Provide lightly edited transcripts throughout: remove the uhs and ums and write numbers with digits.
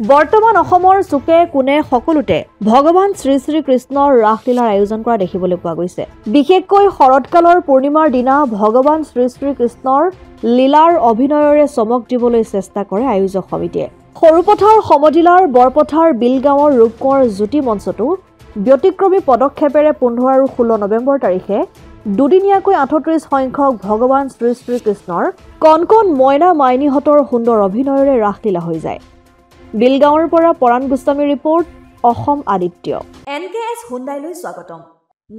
বৰ্তমান অসমৰ চুকে কোণে সকলোতে ভগৱান শ্ৰী শ্ৰী কৃষ্ণৰ ৰাসলীলাৰ আয়োজন কৰা দেখিবলৈ পোৱা গৈছে। বিশেষকৈ শৰৎকালৰ পূৰ্ণিমাৰ দিনা ভগৱান শ্ৰী শ্ৰী কৃষ্ণৰ লীলাৰ অভিনয়ৰে চমক দিবলৈ চেষ্টা কৰে আয়োজক সমিতিয়ে। সৰুপথাৰ সমজিলাৰ বৰপথাৰ বিলগাঁৱৰ ৰূপকোঁৱৰ জ্যোতি মঞ্চতো ব্যতিক্ৰমী পদক্ষেপেৰে 15 আৰু 16 নৱেম্বৰ তাৰিখে দুদিনীয়াকৈ 38 সংখ্যক ভগৱান শ্ৰী শ্ৰী কৃষ্ণৰ কণ কণ মইনা মাইনীহঁতৰ সুন্দৰ অভিনয়ৰে ৰাসলীলা হৈ যায়। বিলগাঁৱৰ পৰা পৰাণ গোস্বামী ৰিপৰ্ট, অসম আদিত্য। NKS হুণ্ডাইলৈ স্বাগতম।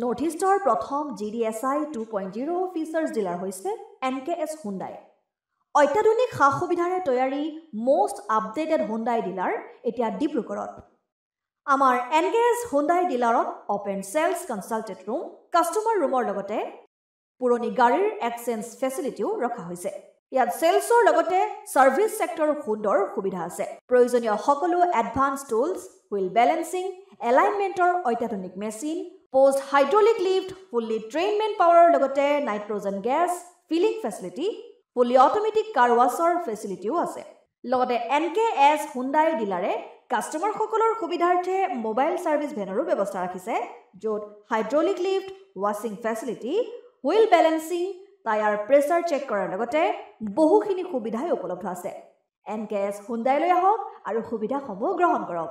নৰ্থ ইষ্টৰ প্ৰথম GDSI 2.0 ফিচাৰ্ছ ডিলাৰ হৈছে NKS হুণ্ডাই। অত্যাধুনিক সা সুবিধাৰে তৈয়াৰী মষ্ট আপডেটেড হুণ্ডাই ডিলাৰ এতিয়া ডিব্ৰুগড়ত। আমাৰ NKS হুণ্ডাই ডিলাৰত open sales consulted room, customer ৰুমৰ লগতে পুৰণি গাড়ীৰ এক্সচেঞ্জ ফেচিলিটিও ৰখা হৈছে। ইয়াত সেলছৰ লগতে সাৰ্ভিস সেক্টৰৰ সুন্দৰ সুবিধা আছে। প্ৰয়োজনীয় সকলো এডভান্স টুলছ, হুইল বেলেন্সিং, এলাইনমেন্টৰ অত্যাধুনিক machine, post hydraulic lift, fully trained man পাৱাৰৰ লগতে nitrogen gas filling facility, fully automatic car ৱাছৰ ফেচিলিটিও আছে। লগতে NKS হুণ্ডাই ডিলাৰে কাষ্টমাৰসকলৰ সুবিধাৰ্থে মোবাইল সাৰ্ভিস ভেনৰো ব্যৱস্থা ৰাখিছে, য'ত হাইড্ৰলিক লিফ্ট, ৱাছিং facility, wheel balancing, tyre pressure check কৰাৰ লগতে বহুখিনি সুবিধাই উপলব্ধ আছে। NKS হুণ্ডাইলৈ আহক আৰু সুবিধাসমূহ গ্ৰহণ কৰক।